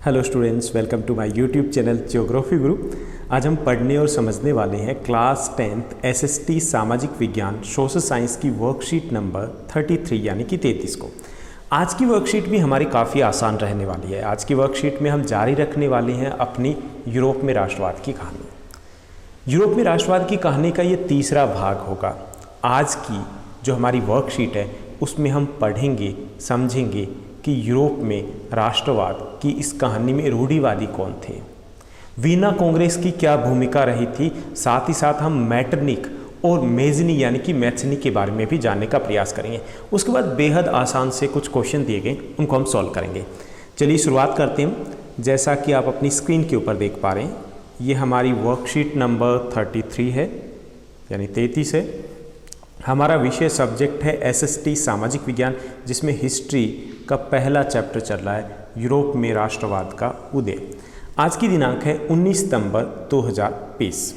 Hello students, welcome to my YouTube channel Geography Guru. आज हम पढ़ने और समझने वाले हैं क्लास 10th एसएसटी सामाजिक विज्ञान सोशल साइंस की वर्कशीट नंबर 33 यानी कि 33 को। आज की वर्कशीट भी हमारी काफ़ी आसान रहने वाली है। आज की वर्कशीट में हम जारी रखने वाले हैं अपनी यूरोप में राष्ट्रवाद की कहानी। यूरोप में राष्ट्रवाद की कहानी का ये तीसरा भाग होगा। आज की जो हमारी वर्कशीट है उसमें हम पढ़ेंगे, समझेंगे कि यूरोप में राष्ट्रवाद की इस कहानी में रूढ़िवादी कौन थे, वीना कांग्रेस की क्या भूमिका रही थी, साथ ही साथ हम मैटरनिक और मेजनी यानी कि मैथनी के बारे में भी जानने का प्रयास करेंगे। उसके बाद बेहद आसान से कुछ क्वेश्चन दिए गए, उनको हम सॉल्व करेंगे। चलिए शुरुआत करते हैं। जैसा कि आप अपनी स्क्रीन के ऊपर देख पा रहे हैं, ये हमारी वर्कशीट नंबर 33 है यानी 33 है। हमारा विषय सब्जेक्ट है एसएसटी सामाजिक विज्ञान, जिसमें हिस्ट्री का पहला चैप्टर चल रहा है यूरोप में राष्ट्रवाद का उदय। आज की दिनांक है 19 सितंबर 2020।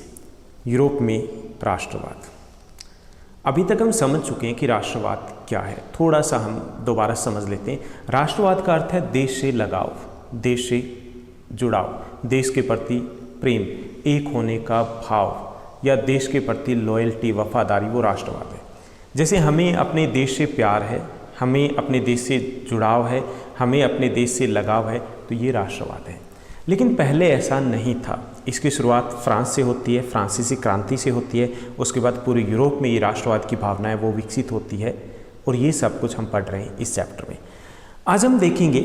यूरोप में राष्ट्रवाद। अभी तक हम समझ चुके हैं कि राष्ट्रवाद क्या है। थोड़ा सा हम दोबारा समझ लेते हैं। राष्ट्रवाद का अर्थ है देश से लगाव, देश से जुड़ाव, देश के प्रति प्रेम, एक होने का भाव या देश के प्रति लॉयल्टी, वफादारी, वो राष्ट्रवाद है। जैसे हमें अपने देश से प्यार है, हमें अपने देश से जुड़ाव है, हमें अपने देश से लगाव है, तो ये राष्ट्रवाद है। लेकिन पहले ऐसा नहीं था। इसकी शुरुआत फ्रांस से होती है, फ्रांसीसी क्रांति से होती है। उसके बाद पूरे यूरोप में ये राष्ट्रवाद की भावना है वो विकसित होती है, और ये सब कुछ हम पढ़ रहे हैं इस चैप्टर में। आज हम देखेंगे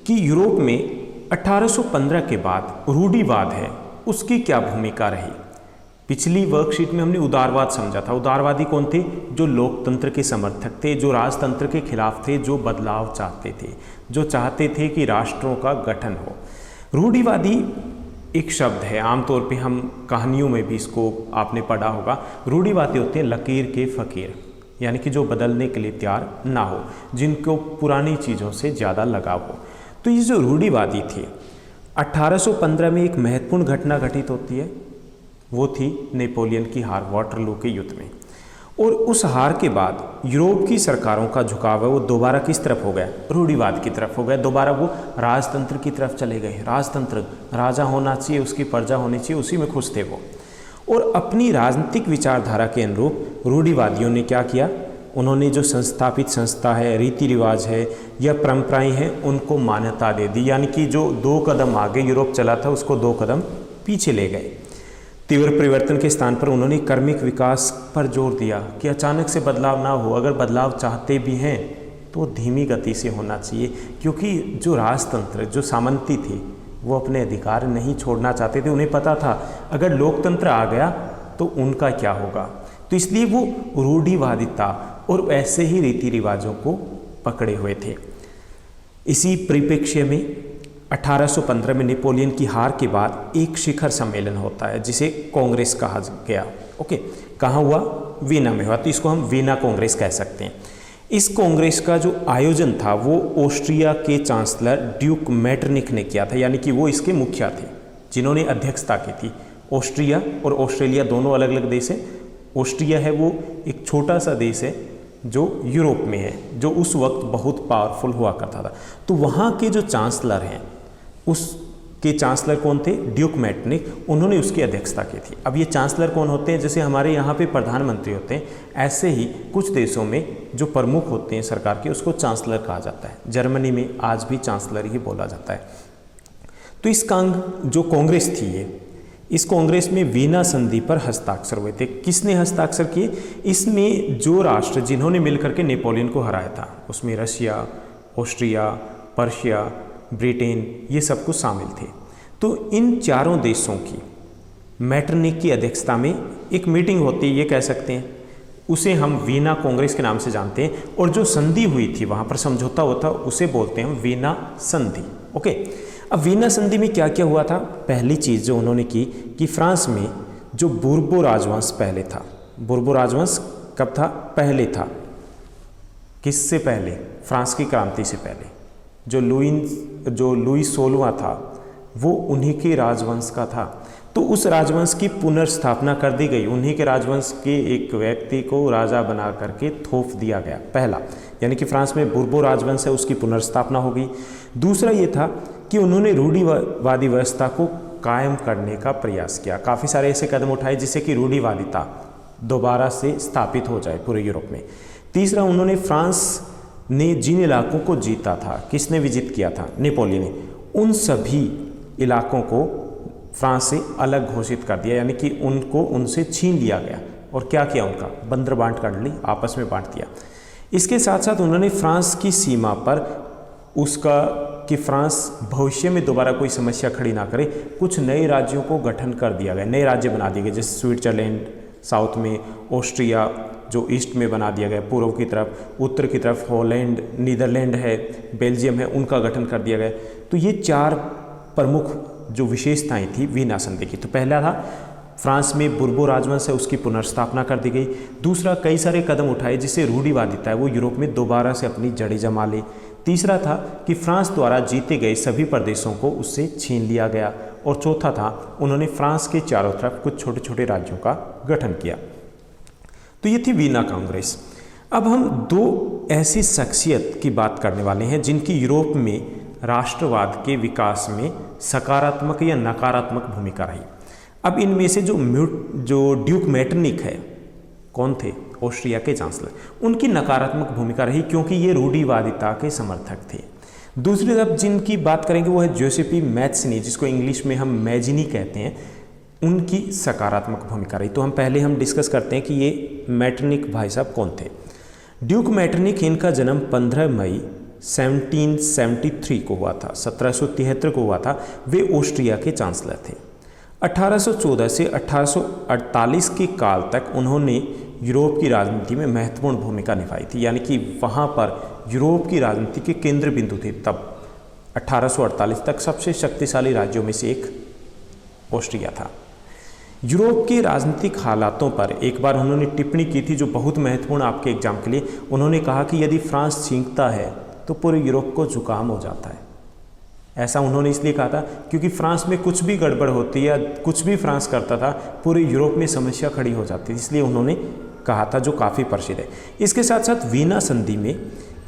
कि यूरोप में 1815 के बाद रूढ़िवाद है, उसकी क्या भूमिका रही। पिछली वर्कशीट में हमने उदारवाद समझा था। उदारवादी कौन थे? जो लोकतंत्र के समर्थक थे, जो राजतंत्र के खिलाफ थे, जो बदलाव चाहते थे, जो चाहते थे कि राष्ट्रों का गठन हो। रूढ़िवादी एक शब्द है, आमतौर पे हम कहानियों में भी इसको आपने पढ़ा होगा। रूढ़िवादी होते हैं लकीर के फकीर, यानी कि जो बदलने के लिए तैयार ना हो, जिनको पुरानी चीज़ों से ज़्यादा लगाव हो। तो ये जो रूढ़िवादी थे, 1815 में एक महत्वपूर्ण घटना घटित होती है, वो थी नेपोलियन की हार वाटरलू के युद्ध में। और उस हार के बाद यूरोप की सरकारों का झुकाव है वो दोबारा किस तरफ हो गया? रूढ़िवाद की तरफ हो गया। दोबारा वो राजतंत्र की तरफ चले गए। राजतंत्र, राजा होना चाहिए, उसकी प्रजा होनी चाहिए, उसी में खुश थे वो। और अपनी राजनीतिक विचारधारा के अनुरूप रूढ़िवादियों ने क्या किया? उन्होंने जो संस्थापित संस्था है, रीति रिवाज है या परंपराएं हैं, उनको मान्यता दे दी। यानी कि जो 2 कदम आगे यूरोप चला था उसको 2 कदम पीछे ले गए। तीव्र परिवर्तन के स्थान पर उन्होंने क्रमिक विकास पर जोर दिया कि अचानक से बदलाव ना हो। अगर बदलाव चाहते भी हैं तो धीमी गति से होना चाहिए, क्योंकि जो राजतंत्र, जो सामंती थे, वो अपने अधिकार नहीं छोड़ना चाहते थे। उन्हें पता था अगर लोकतंत्र आ गया तो उनका क्या होगा। तो इसलिए वो रूढ़िवादिता और ऐसे ही रीति रिवाजों को पकड़े हुए थे। इसी परिप्रेक्ष्य में 1815 में नेपोलियन की हार के बाद एक शिखर सम्मेलन होता है जिसे कांग्रेस कहा गया। ओके, कहाँ हुआ? वीना में हुआ। तो इसको हम वीना कांग्रेस कह सकते हैं। इस कांग्रेस का जो आयोजन था वो ऑस्ट्रिया के चांसलर ड्यूक मैटरनिक ने किया था, यानी कि वो इसके मुखिया थे जिन्होंने अध्यक्षता की थी। ऑस्ट्रिया और ऑस्ट्रेलिया दोनों अलग अलग देश हैं। ऑस्ट्रिया है वो एक छोटा सा देश है जो यूरोप में है, जो उस वक्त बहुत पावरफुल हुआ करता था। तो वहाँ के जो चांसलर हैं, उसके चांसलर कौन थे? Duke Metternich. उन्होंने उसकी अध्यक्षता की थी। अब ये चांसलर कौन होते हैं? जैसे हमारे यहाँ पे प्रधानमंत्री होते हैं, ऐसे ही कुछ देशों में जो प्रमुख होते हैं सरकार के, उसको चांसलर कहा जाता है। जर्मनी में आज भी चांसलर ही बोला जाता है। तो इस जो कांग्रेस थी ये, इस कांग्रेस में वीना संधि पर हस्ताक्षर हुए थे। किसने हस्ताक्षर किए? इसमें जो राष्ट्र जिन्होंने मिलकर के नेपोलियन को हराया था, उसमें रशिया, ऑस्ट्रिया, पर्शिया, ब्रिटेन, ये सब कुछ शामिल थे। तो इन चारों देशों की मैटरनिक की अध्यक्षता में एक मीटिंग होती है, ये कह सकते हैं। उसे हम वीना कांग्रेस के नाम से जानते हैं। और जो संधि हुई थी, वहाँ पर समझौता होता, उसे बोलते हैं वीना संधि। ओके, अब वीना संधि में क्या क्या हुआ था? पहली चीज़ जो उन्होंने की कि फ्रांस में जो बुर्बो राजवंश पहले था। बुर्बो राजवंश कब था? पहले था। किससे पहले? फ्रांस की क्रांति से पहले। जो लुई 16वां था वो उन्हीं के राजवंश का था। तो उस राजवंश की पुनर्स्थापना कर दी गई। उन्हीं के राजवंश के एक व्यक्ति को राजा बना करके थोप दिया गया, पहला। यानी कि फ्रांस में बुर्बो राजवंश है, उसकी पुनर्स्थापना हो गई। दूसरा ये था कि उन्होंने रूढ़िवादी व्यवस्था को कायम करने का प्रयास किया। काफ़ी सारे ऐसे कदम उठाए जिससे कि रूढ़िवादिता दोबारा से स्थापित हो जाए पूरे यूरोप में। तीसरा, उन्होंने फ्रांस ने जिन इलाकों को जीता था, किसने विजित किया था? नेपोलियन ने। उन सभी इलाकों को फ्रांस से अलग घोषित कर दिया, यानी कि उनको उनसे छीन लिया गया। और क्या किया? उनका बंदर बांट कर ली, आपस में बांट दिया। इसके साथ साथ उन्होंने फ्रांस की सीमा पर उसका कि फ्रांस भविष्य में दोबारा कोई समस्या खड़ी ना करे, कुछ नए राज्यों को गठन कर दिया गया, नए राज्य बना दिए गए, जैसे स्विट्जरलैंड साउथ में, ऑस्ट्रिया जो ईस्ट में बना दिया गया पूर्व की तरफ, उत्तर की तरफ हॉलैंड, नीदरलैंड है, बेल्जियम है, उनका गठन कर दिया गया। तो ये 4 प्रमुख जो विशेषताएं थी वीना संधि की। तो पहला था फ्रांस में बुर्बो राजवंश है, उसकी पुनर्स्थापना कर दी गई। दूसरा, कई सारे कदम उठाए जिससे रूढ़िवादिता है वो यूरोप में दोबारा से अपनी जड़ें जमा ले। तीसरा था कि फ्रांस द्वारा जीते गए सभी प्रदेशों को उससे छीन लिया गया। और चौथा था, उन्होंने फ्रांस के चारों तरफ कुछ छोटे छोटे राज्यों का गठन किया। तो ये थी वीना कांग्रेस। अब हम 2 ऐसी शख्सियत की बात करने वाले हैं जिनकी यूरोप में राष्ट्रवाद के विकास में सकारात्मक या नकारात्मक भूमिका रही। अब इनमें से जो ड्यूक मेटरनिक है, कौन थे? ऑस्ट्रिया के चांसलर। उनकी नकारात्मक भूमिका रही क्योंकि ये रूढ़िवादिता के समर्थक थे। दूसरी तरफ जिनकी बात करेंगे वो है जोसेफी मैत्सनी, जिसको इंग्लिश में हम मैजिनी कहते हैं। उनकी सकारात्मक भूमिका रही। तो हम डिस्कस करते हैं कि ये मैटरनिक भाई साहब कौन थे। ड्यूक मैटरनिक, इनका जन्म 15 मई 1773 को हुआ था, 1773 को हुआ था। वे ऑस्ट्रिया के चांसलर थे। 1814 से 1848 के काल तक उन्होंने यूरोप की राजनीति में महत्वपूर्ण भूमिका निभाई थी, यानी कि वहाँ पर यूरोप की राजनीति के केंद्र बिंदु थे। तब 1848 तक सबसे शक्तिशाली राज्यों में से एक ऑस्ट्रिया था। यूरोप के राजनीतिक हालातों पर एक बार उन्होंने टिप्पणी की थी जो बहुत महत्वपूर्ण आपके एग्जाम के लिए। उन्होंने कहा कि यदि फ्रांस छींकता है तो पूरे यूरोप को जुकाम हो जाता है। ऐसा उन्होंने इसलिए कहा था क्योंकि फ्रांस में कुछ भी गड़बड़ होती या कुछ भी फ्रांस करता था, पूरे यूरोप में समस्या खड़ी हो जाती, इसलिए उन्होंने कहा था, जो काफ़ी प्रसिद्ध है। इसके साथ साथ वीना संधि में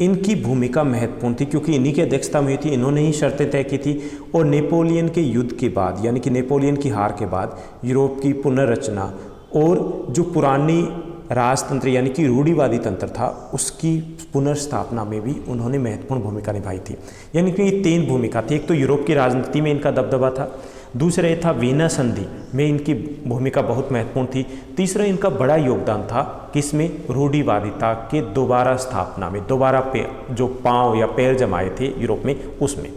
इनकी भूमिका महत्वपूर्ण थी क्योंकि इन्हीं की अध्यक्षता में हुई थी, इन्होंने ही शर्तें तय की थी। और नेपोलियन के युद्ध के बाद, यानी कि नेपोलियन की हार के बाद, यूरोप की पुनर्रचना और जो पुरानी राजतंत्र यानी कि रूढ़िवादी तंत्र था उसकी पुनर्स्थापना में भी उन्होंने महत्वपूर्ण भूमिका निभाई थी। यानी कि ये 3 भूमिका थी। एक तो यूरोप की राजनीति में इनका दबदबा था, दूसरा ये था वीना संधि में इनकी भूमिका बहुत महत्वपूर्ण थी, तीसरा इनका बड़ा योगदान था किसमें? रूढ़िवादिता के दोबारा स्थापना में, दोबारा जो पांव या पैर जमाए थे यूरोप में, उसमें।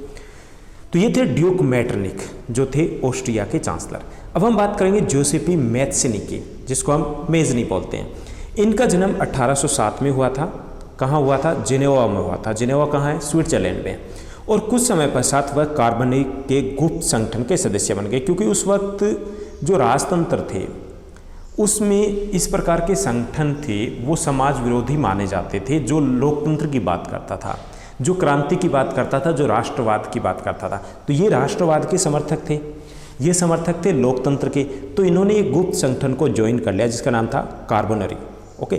तो ये थे ड्यूक मेटरनिक जो थे ऑस्ट्रिया के चांसलर। अब हम बात करेंगे जोसेफी मैत्सनी की, जिसको हम मेजनी बोलते हैं। इनका जन्म 1807 में हुआ था। कहाँ हुआ था? जिनेवा में हुआ था। जिनेवा कहाँ है? स्विट्जरलैंड में। और कुछ समय पश्चात वह कार्बोनिक के गुप्त संगठन के सदस्य बन गए, क्योंकि उस वक्त जो राजतंत्र थे उसमें इस प्रकार के संगठन थे वो समाज विरोधी माने जाते थे। जो लोकतंत्र की बात करता था, जो क्रांति की बात करता था, जो राष्ट्रवाद की बात करता था, तो ये राष्ट्रवाद के समर्थक थे, ये समर्थक थे लोकतंत्र के। तो इन्होंने एक गुप्त संगठन को ज्वाइन कर लिया जिसका नाम था कार्बोनरी। ओके।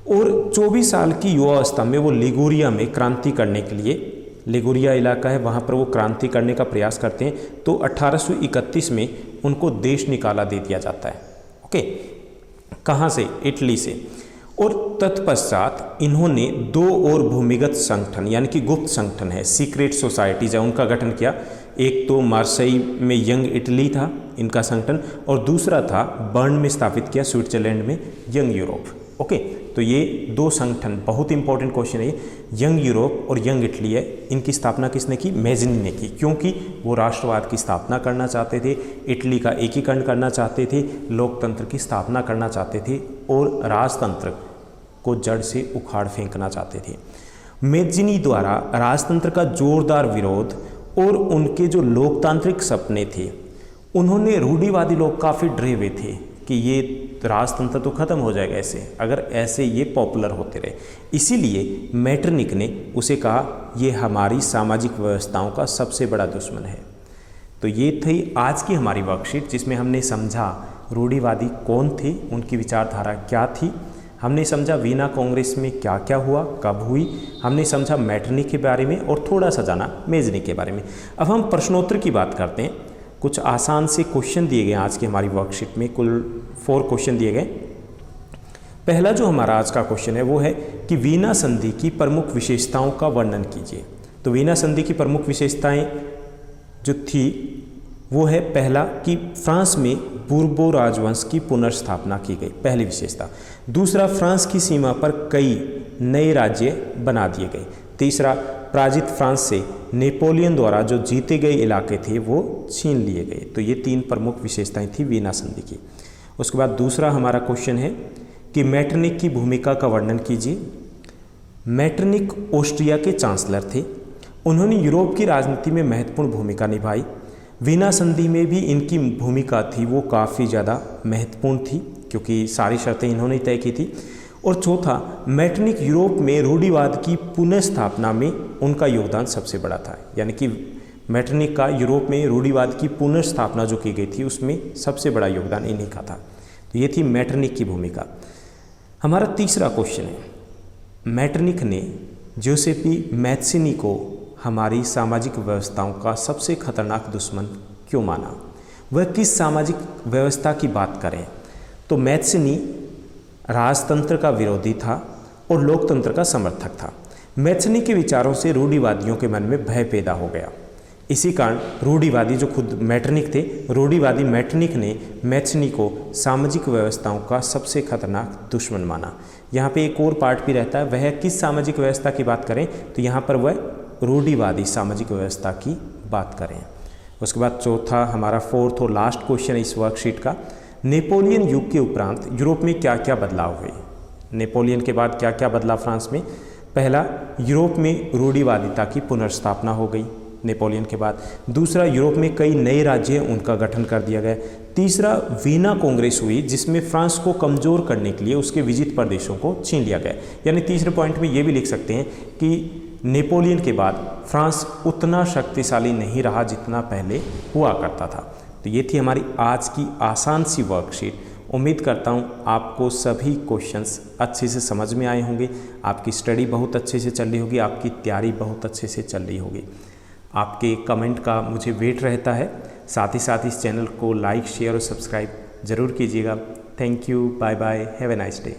और 24 साल की युवावस्था में वो लिगुरिया में क्रांति करने के लिए, लिगुरिया इलाका है वहाँ पर वो क्रांति करने का प्रयास करते हैं। तो 1831 में उनको देश निकाला दे दिया जाता है। ओके। कहाँ से? इटली से। और तत्पश्चात इन्होंने 2 और भूमिगत संगठन यानी कि गुप्त संगठन है, सीक्रेट सोसाइटीज है, उनका गठन किया। एक तो मार्सेई में यंग इटली था इनका संगठन, और दूसरा था बर्न में स्थापित किया स्विट्जरलैंड में यंग यूरोप। ओके। तो ये 2 संगठन बहुत इंपॉर्टेंट क्वेश्चन है। यंग यूरोप और यंग इटली है, इनकी स्थापना किसने की? मैजिनी ने की, क्योंकि वो राष्ट्रवाद की स्थापना करना चाहते थे, इटली का एकीकरण करना चाहते थे, लोकतंत्र की स्थापना करना चाहते थे और राजतंत्र को जड़ से उखाड़ फेंकना चाहते थे। मैजिनी द्वारा राजतंत्र का जोरदार विरोध और उनके जो लोकतांत्रिक सपने थे, उन्होंने रूढ़िवादी लोग काफ़ी डरे हुए थे कि ये राजतंत्र तो खत्म हो जाएगा ऐसे, अगर ऐसे ये पॉपुलर होते रहे। इसीलिए मैटरनिक ने उसे कहा ये हमारी सामाजिक व्यवस्थाओं का सबसे बड़ा दुश्मन है। तो ये थी आज की हमारी वर्कशीट जिसमें हमने समझा रूढ़िवादी कौन थे, उनकी विचारधारा क्या थी, हमने समझा वीना कांग्रेस में क्या क्या हुआ, कब हुई, हमने समझा मैटरनिक के बारे में और थोड़ा सा जाना मेजनिक के बारे में। अब हम प्रश्नोत्तर की बात करते हैं। कुछ आसान से क्वेश्चन दिए गए आज की हमारी वर्कशीट में, कुल 4 क्वेश्चन दिए गए। पहला जो हमारा आज का क्वेश्चन है वो है कि वीना संधि की प्रमुख विशेषताओं का वर्णन कीजिए। तो वीना संधि की प्रमुख विशेषताएं जो थी वो है, पहला कि फ्रांस में बूर्बो राजवंश की पुनर्स्थापना की गई, पहली विशेषता। दूसरा, फ्रांस की सीमा पर कई नए राज्य बना दिए गए। तीसरा, पराजित फ्रांस से नेपोलियन द्वारा जो जीते गए इलाके थे वो छीन लिए गए। तो ये 3 प्रमुख विशेषताएं थी वीना संधि की। उसके बाद दूसरा हमारा क्वेश्चन है कि मैटरनिक की भूमिका का वर्णन कीजिए। मैटरनिक ऑस्ट्रिया के चांसलर थे, उन्होंने यूरोप की राजनीति में महत्वपूर्ण भूमिका निभाई। वीना संधि में भी इनकी भूमिका थी वो काफ़ी ज़्यादा महत्वपूर्ण थी, क्योंकि सारी शर्तें इन्होंने तय की थी। और चौथा, मैटरनिक यूरोप में रूढ़िवाद की पुनर्स्थापना में उनका योगदान सबसे बड़ा था, यानी कि मैटरनिक का यूरोप में रूढ़िवाद की पुनर्स्थापना जो की गई थी उसमें सबसे बड़ा योगदान इन्हीं का था। तो ये थी मैटरनिक की भूमिका। हमारा तीसरा क्वेश्चन है, मैटरनिक ने जोसेपी मैत्सिनी को हमारी सामाजिक व्यवस्थाओं का सबसे खतरनाक दुश्मन क्यों माना? वह किस सामाजिक व्यवस्था की बात करें? तो मैत्सिनी राजतंत्र का विरोधी था और लोकतंत्र का समर्थक था। मैत्सिनी के विचारों से रूढ़िवादियों के मन में भय पैदा हो गया। इसी कारण रूढ़िवादी जो खुद मैटरनिक थे, रूढ़िवादी मैटरनिक ने मैत्सिनी को सामाजिक व्यवस्थाओं का सबसे खतरनाक दुश्मन माना। यहाँ पे एक और पार्ट भी रहता है, वह किस सामाजिक व्यवस्था की बात करें? तो यहाँ पर वह रूढ़िवादी सामाजिक व्यवस्था की बात करें। उसके बाद चौथा हमारा 4th और लास्ट क्वेश्चन है इस वर्कशीट का, नेपोलियन युग के उपरांत यूरोप में क्या क्या बदलाव हुए? नेपोलियन के बाद क्या क्या बदला फ्रांस में? पहला, यूरोप में रूढ़िवादिता की पुनर्स्थापना हो गई नेपोलियन के बाद। दूसरा, यूरोप में कई नए राज्य उनका गठन कर दिया गया। तीसरा, वीना कांग्रेस हुई जिसमें फ्रांस को कमज़ोर करने के लिए उसके विजित प्रदेशों को छीन लिया गया। यानी तीसरे पॉइंट में ये भी लिख सकते हैं कि नेपोलियन के बाद फ्रांस उतना शक्तिशाली नहीं रहा जितना पहले हुआ करता था। तो ये थी हमारी आज की आसान सी वर्कशीट। उम्मीद करता हूँ आपको सभी क्वेश्चंस अच्छे से समझ में आए होंगे, आपकी स्टडी बहुत अच्छे से चल रही होगी, आपकी तैयारी बहुत अच्छे से चल रही होगी। आपके कमेंट का मुझे वेट रहता है। साथ ही साथ इस चैनल को लाइक, शेयर और सब्सक्राइब ज़रूर कीजिएगा। Thank you, bye bye, have a nice day.